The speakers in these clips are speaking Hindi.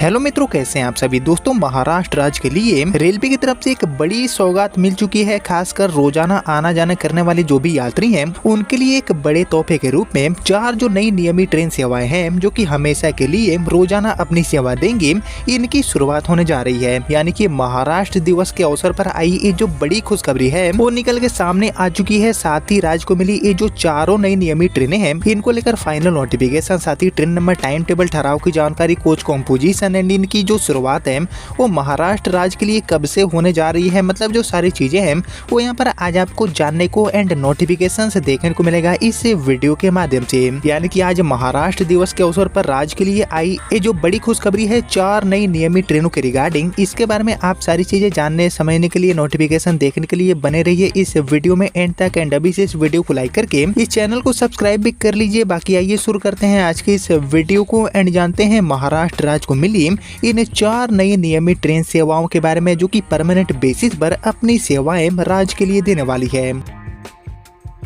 हेलो मित्रों, कैसे हैं आप सभी। दोस्तों, महाराष्ट्र राज्य के लिए रेलवे की तरफ से एक बड़ी सौगात मिल चुकी है। खासकर रोजाना आना जाना करने वाले जो भी यात्री हैं उनके लिए एक बड़े तोहफे के रूप में 4 जो नई नियमित ट्रेन सेवाएं हैं जो कि हमेशा के लिए रोजाना अपनी सेवा देंगी, इनकी शुरुआत होने जा रही है। यानी कि महाराष्ट्र दिवस के अवसर पर आई ये जो बड़ी खुशखबरी है वो निकल के सामने आ चुकी है। साथ ही राज्य को मिली ये जो 4 नई नियमित ट्रेनें हैं, इनको लेकर फाइनल नोटिफिकेशन, साथ ही ट्रेन नंबर, टाइम टेबल, ठहराव की जानकारी, कोच कॉम्पोजिशन एंड इनकी जो शुरुआत है वो महाराष्ट्र राज्य के लिए कब से होने जा रही है, मतलब जो सारी चीजें हैं वो यहाँ पर आज आपको जानने को एंड नोटिफिकेशन से देखने को मिलेगा इस वीडियो के माध्यम से। यानी कि आज महाराष्ट्र दिवस के अवसर पर राज्य के लिए आई ये जो बड़ी खुशखबरी है 4 नई नियमित ट्रेनों के रिगार्डिंग, इसके बारे में आप सारी चीजें जानने समझने के लिए, नोटिफिकेशन देखने के लिए बने रहिए इस वीडियो में एंड तक। एंड अभी से इस वीडियो को लाइक करके इस चैनल को सब्सक्राइब भी कर लीजिए। बाकी आइए शुरू करते हैं आज के इस वीडियो को एंड जानते हैं महाराष्ट्र राज्य को मिली इन 4 नई नियमित ट्रेन सेवाओं के बारे में जो कि परमानेंट बेसिस पर अपनी सेवाएं राज्य के लिए देने वाली है।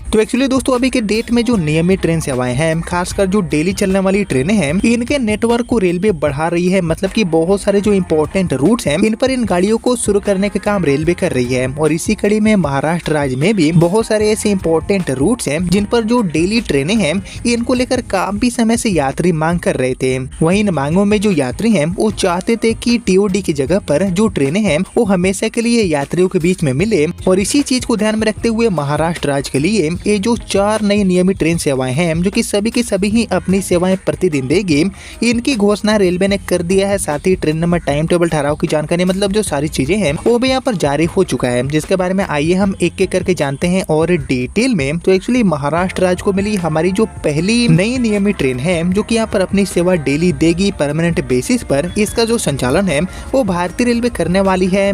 तो एक्चुअली दोस्तों, अभी के डेट में जो नियमित ट्रेन सेवाएं हैं, खासकर जो डेली चलने वाली ट्रेनें हैं, इनके नेटवर्क को रेलवे बढ़ा रही है। मतलब कि बहुत सारे जो इम्पोर्टेंट रूट्स हैं इन पर इन गाड़ियों को शुरू करने का काम रेलवे कर रही है। और इसी कड़ी में महाराष्ट्र राज्य में भी बहुत सारे ऐसे इम्पोर्टेंट रूट्स हैं जिन पर जो डेली ट्रेनें हैं इनको लेकर काफी समय से यात्री मांग कर रहे थे। वहीं इन मांगों में जो यात्री हैं वो चाहते थे कि टीओडी की जगह पर जो ट्रेनें हैं वो हमेशा के लिए यात्रियों के बीच में मिले। और इसी चीज को ध्यान में रखते हुए महाराष्ट्र राज्य के लिए ये जो 4 नई नियमित ट्रेन सेवाएं हैं जो कि सभी की सभी ही अपनी सेवाएं प्रतिदिन देगी, इनकी घोषणा रेलवे ने कर दिया है। साथ ही ट्रेन नंबर, टाइम टेबल, ठहराव की जानकारी, मतलब जो सारी चीजें हैं वो भी यहाँ पर जारी हो चुका है, जिसके बारे में आइए हम एक एक करके जानते हैं और डिटेल में। तो एक्चुअली महाराष्ट्र राज्य को मिली हमारी जो पहली नई नियमित ट्रेन है जो कि यहाँ पर अपनी सेवा डेली देगी परमानेंट बेसिस पर, इसका जो संचालन है वो भारतीय रेलवे करने वाली है।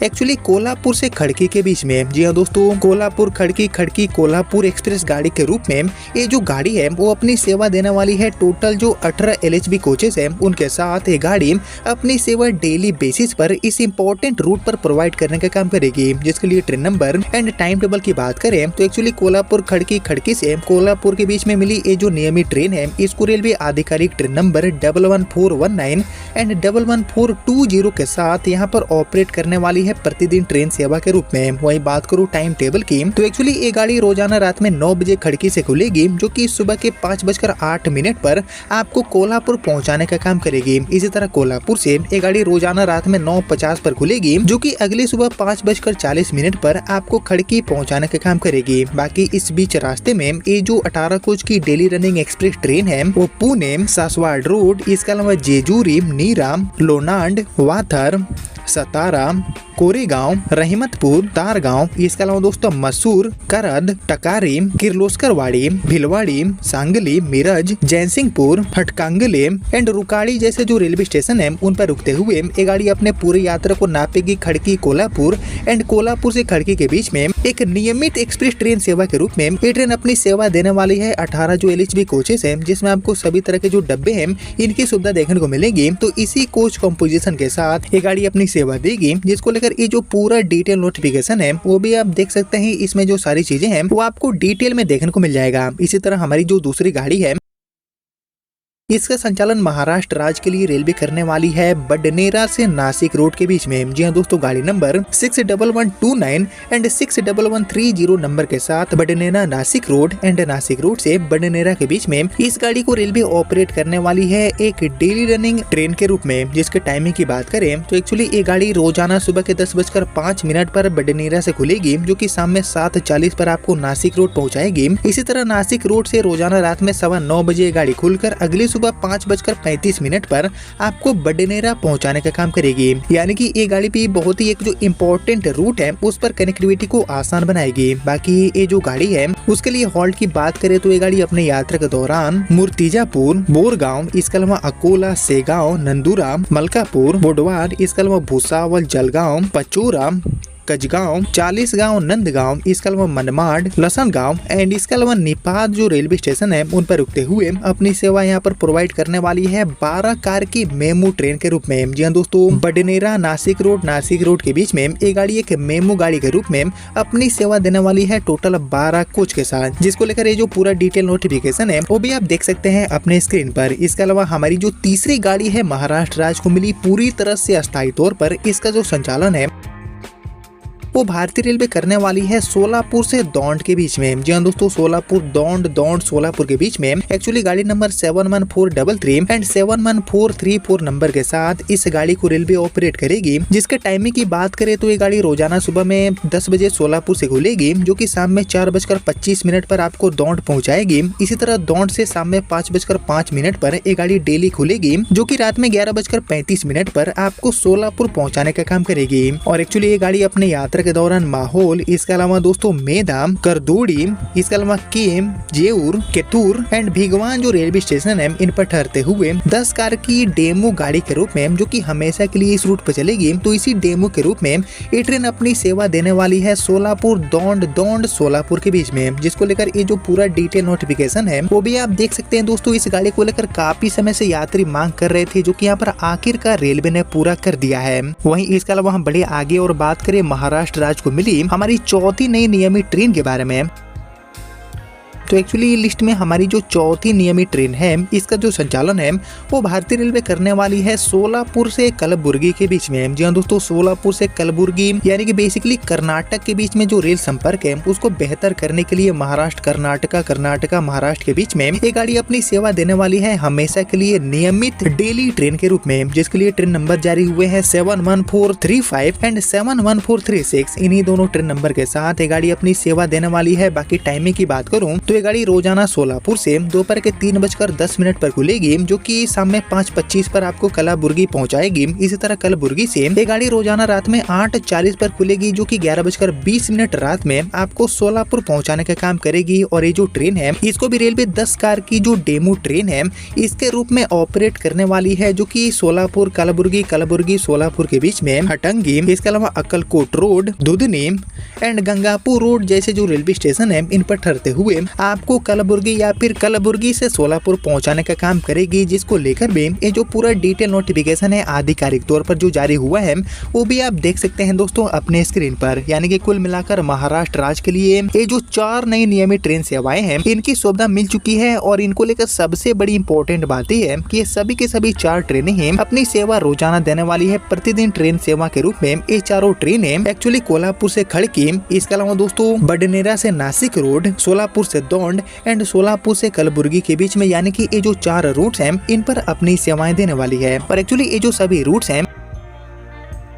एक्चुअली कोल्हापुर से खड़की के बीच में, जी हाँ दोस्तों, कोल्हापुर खड़की, खड़की कोल्हापुर एक्सप्रेस गाड़ी के रूप में ये जो गाड़ी है वो अपनी सेवा देने वाली है। टोटल जो 18 LHB कोचेस हैं उनके साथ ये गाड़ी अपनी सेवा डेली बेसिस पर इस इम्पोर्टेंट रूट पर प्रोवाइड करने का काम करेगी। जिसके लिए train number and time table की बात करें तो एक्चुअली कोल्हापुर खड़की, खड़की से कोल्हापुर के बीच में मिली ये जो नियमित ट्रेन है इसको रेलवे आधिकारिक ट्रेन नंबर 11419 एंड 11420 के साथ यहाँ पर ऑपरेट करने वाली है प्रतिदिन ट्रेन सेवा के रूप में। वही बात करूं टाइम टेबल की तो एक्चुअली ये गाड़ी रोजाना रात में 9 बजे खड़की से खुलेगी जो कि सुबह के 5:08 पर आपको कोल्हापुर पहुंचाने का काम करेगी। इसी तरह कोल्हापुर से ये गाड़ी रोजाना रात में 9:50 पर खुलेगी जो कि अगली सुबह 5:40 पर आपको खड़की पहुंचाने का काम करेगी। बाकी इस बीच रास्ते में ये जो 18 कोच की डेली रनिंग एक्सप्रेस ट्रेन है वो पुणे, सासवाड़ रोड, इसके अलावा जेजूरी, नीरा, लोनांड, वाथर, सतारा, कोरेगांव, रहिमतपुर, तारगांव, इसके अलावा दोस्तों मसूर, करद, टकारी, किर्लोस्करवाड़ी, भिलवाड़ी, सांगली, मिरज, जैनसिंहपुर, हटकांगले एंड रुकाड़ी जैसे जो रेलवे स्टेशन है उन पर रुकते हुए ये गाड़ी अपने पूरी यात्रा को नापेगी खड़की कोल्हापुर एंड कोल्हापुर से खड़की के बीच में एक नियमित एक्सप्रेस ट्रेन सेवा के रूप में ये ट्रेन अपनी सेवा देने वाली है। 18 जो LHB कोचेस है जिसमें आपको सभी तरह के जो डब्बे हैं इनकी सुविधा देखने को मिलेगी। तो इसी कोच कॉम्पोजिशन के साथ ये गाड़ी अपनी सेवा देगी, जिसको लेकर ये जो पूरा डिटेल नोटिफिकेशन है वो भी आप देख सकते हैं। इसमें जो सारी चीजें हैं वो आपको डिटेल में देखने को मिल जाएगा। इसी तरह हमारी जो दूसरी गाड़ी है इसका संचालन महाराष्ट्र राज्य के लिए रेलवे करने वाली है बडनेरा से नासिक रोड के बीच में। जी हाँ दोस्तों, गाड़ी नंबर 61129 एंड 61130 नंबर के साथ Badnera Nashik road and Nashik road से बडनेरा के बीच में इस गाड़ी को रेलवे ऑपरेट करने वाली है एक डेली रनिंग ट्रेन के रूप में। जिसके टाइमिंग की बात करें तो एक्चुअली ये गाड़ी रोजाना सुबह के 10:05 पर बडनेरा से खुलेगी जो कि शाम में 7:40 पर आपको नासिक रोड पहुँचाएगी। इसी तरह नासिक रोड से रोजाना रात में 9:15 बजे गाड़ी खुलकर अगली सुबह 5:35 पर आपको बडनेरा पहुंचाने का काम करेगी। यानी कि ये गाड़ी भी बहुत ही एक जो इम्पोर्टेंट रूट है उस पर कनेक्टिविटी को आसान बनाएगी। बाकी ये जो गाड़ी है उसके लिए हॉल्ट की बात करें तो ये गाड़ी अपने यात्रा के दौरान मूर्तिजापुर, बोरगांव, इसके अलावा अकोला, सेगांव, नंदूरा, मलकापुर, बोडवार, इसके अलावा भूसावल, जलगांव, पचोरा, कजगांव, चालीसगांव, नंदगांव, इसके अलावा मनमाड, लसनगांव एंड इसके अलावा निपात जो रेलवे स्टेशन है उन पर रुकते हुए अपनी सेवा यहाँ पर प्रोवाइड करने वाली है 12 कार की मेमू ट्रेन के रूप में। जी हाँ दोस्तों, बडनेरा नासिक रोड के बीच में ये गाड़ी एक मेमू गाड़ी के रूप में अपनी सेवा देने वाली है टोटल 12 कोच के साथ, जिसको लेकर ये जो पूरा डिटेल नोटिफिकेशन है वो भी आप देख सकते हैं अपने स्क्रीन पर। इसके अलावा हमारी जो तीसरी गाड़ी है महाराष्ट्र राज्य को मिली पूरी तरह से अस्थायी तौर पर, इसका जो संचालन है वो भारतीय रेलवे करने वाली है सोलापुर से दौंड के बीच में। जी हाँ दोस्तों, सोलापुर दौंड सोलापुर के बीच में एक्चुअली गाड़ी नंबर 71433 एंड 71434 नंबर के साथ इस गाड़ी को रेलवे ऑपरेट करेगी। जिसके टाइमिंग की बात करें तो ये गाड़ी रोजाना सुबह में 10 बजे सोलापुर से खुलेगी, जो कि शाम में 4:25 पर आपको दौंड पहुंचाएगी। इसी तरह दौंड से शाम में 5:05 पर ये गाड़ी डेली खुलेगी, जो कि रात में 11:35 पर आपको सोलापुर पहुंचाने का काम करेगी। और एक्चुअली ये गाड़ी अपने यात्रा के दौरान माहौल, इसके अलावा दोस्तों मेदाम, करदोड़ी, इसके अलावा केम, जेऊर, केतुर एंड भिगवान जो रेलवे स्टेशन है इन पर ठहरते हुए 10 कार की डेमो गाड़ी के रूप में, जो कि हमेशा के लिए इस रूट पर चलेगी। तो इसी डेमो के रूप में ये ट्रेन अपनी सेवा देने वाली है सोलापुर दौंड सोलापुर के बीच में, जिसको लेकर ये जो पूरा डिटेल नोटिफिकेशन है वो भी आप देख सकते हैं। दोस्तों इस गाड़ी को लेकर काफी समय से यात्री मांग कर रहे थे, जो कि यहाँ पर आखिरकार रेलवे ने पूरा कर दिया है। वहीं इसके अलावा हम बड़े आगे और बात करें महाराष्ट्र राज्य को मिली हमारी चौथी नई नियमित ट्रेन के बारे में, तो एक्चुअली लिस्ट में हमारी जो चौथी नियमित ट्रेन है इसका जो संचालन है वो भारतीय रेलवे करने वाली है सोलापुर से कलबुर्गी के बीच में। जी हाँ दोस्तों, सोलापुर से कलबुर्गी यानी कि बेसिकली कर्नाटक के बीच में जो रेल संपर्क है उसको बेहतर करने के लिए महाराष्ट्र कर्नाटका महाराष्ट्र के बीच में ये गाड़ी अपनी सेवा देने वाली है हमेशा के लिए नियमित डेली ट्रेन के रूप में, जिसके लिए ट्रेन नंबर जारी हुए हैं 71435 एंड 71436। इन्हीं दोनों ट्रेन नंबर के साथ ये गाड़ी अपनी सेवा देने वाली है। बाकी टाइमिंग की बात करूँ तो ये गाड़ी रोजाना सोलापुर से दोपहर के 3:10 पर खुलेगी, जो कि शाम में 5:25 पर आपको कलबुर्गी पहुंचाएगी। इसी तरह कलबुर्गी से ये गाड़ी रोजाना रात में 8:40 पर खुलेगी, जो कि 11:20 रात में आपको सोलापुर पहुंचाने का काम करेगी। और ये जो ट्रेन है इसको भी रेलवे 10 कार की जो डेमो ट्रेन है इसके रूप में ऑपरेट करने वाली है, जो कि सोलापुर कलबुर्गी सोलापुर के बीच में हटंगी, इसके अलावा Akkalkot road, Dudhani and Gangapur road जैसे जो रेलवे स्टेशन है इन पर ठहरते हुए आपको कलबुर्गी या फिर कलबुर्गी से सोलापुर पहुंचाने का काम करेगी। जिसको लेकर भी ये जो पूरा डिटेल नोटिफिकेशन है आधिकारिक तौर पर जो जारी हुआ है वो भी आप देख सकते हैं दोस्तों अपने स्क्रीन पर। यानी कि कुल मिलाकर महाराष्ट्र राज्य के लिए ये जो 4 नई नियमित ट्रेन सेवाएं हैं इनकी सुविधा मिल चुकी है। और इनको लेकर सबसे बड़ी इंपॉर्टेंट बात यह है कि ये सभी के सभी 4 ट्रेनें हैं अपनी सेवा रोजाना देने वाली है प्रतिदिन ट्रेन सेवा के रूप में। ये चारों ट्रेनें एक्चुअली कोल्हापुर से खड़की, इसके अलावा दोस्तों बडनेरा से नासिक रोड, सोलापुर से दौंड एंड सोलापुर से कलबुर्गी के बीच में, यानी कि ये जो 4 रूट्स हैं इन पर अपनी सेवाएं देने वाली है। और एक्चुअली ये जो सभी रूट्स हैं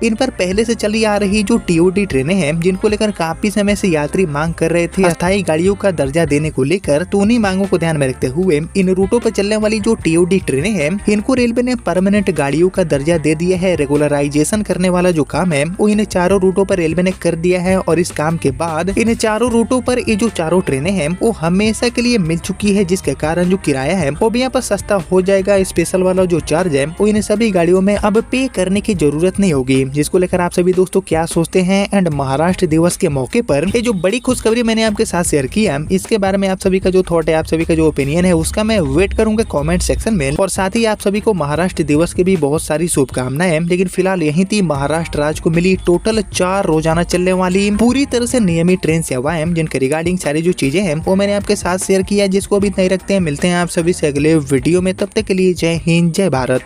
इन पर पहले से चली आ रही जो टीओडी ट्रेनें हैं जिनको लेकर काफी समय से यात्री मांग कर रहे थे अस्थायी गाड़ियों का दर्जा देने को लेकर, तो उन्हीं मांगों को ध्यान में रखते हुए इन रूटों पर चलने वाली जो टीओडी ट्रेनें हैं इनको रेलवे ने परमानेंट गाड़ियों का दर्जा दे दिया है। रेगुलराइजेशन करने वाला जो काम है वो इन चारों रूटों पर रेलवे ने कर दिया है। और इस काम के बाद इन चारों रूटों पर ये जो चारों ट्रेनें हैं वो हमेशा के लिए मिल चुकी है, जिसके कारण जो किराया है वो भी यहाँ पर सस्ता हो जाएगा। स्पेशल वाला जो चार्ज है वो इन सभी गाड़ियों में अब पे करने की जरूरत नहीं होगी। जिसको लेकर आप सभी दोस्तों क्या सोचते हैं? एंड महाराष्ट्र दिवस के मौके पर ये जो बड़ी खुशखबरी मैंने आपके साथ शेयर किया इसके बारे में आप सभी का जो थॉट है, आप सभी का जो ओपिनियन है उसका मैं वेट करूंगा कमेंट सेक्शन में। और साथ ही आप सभी को महाराष्ट्र दिवस की भी बहुत सारी शुभकामनाएं। लेकिन फिलहाल यही थी महाराष्ट्र राज्य को मिली टोटल 4 रोजाना चलने वाली पूरी तरह से नियमित ट्रेन सेवाएं, जिनके रिगार्डिंग सारी जो चीजें हैं वो मैंने आपके साथ शेयर किया। जिसको अभी नहीं रखते हैं, मिलते हैं आप सभी से अगले वीडियो में। तब तक के लिए जय हिंद, जय भारत।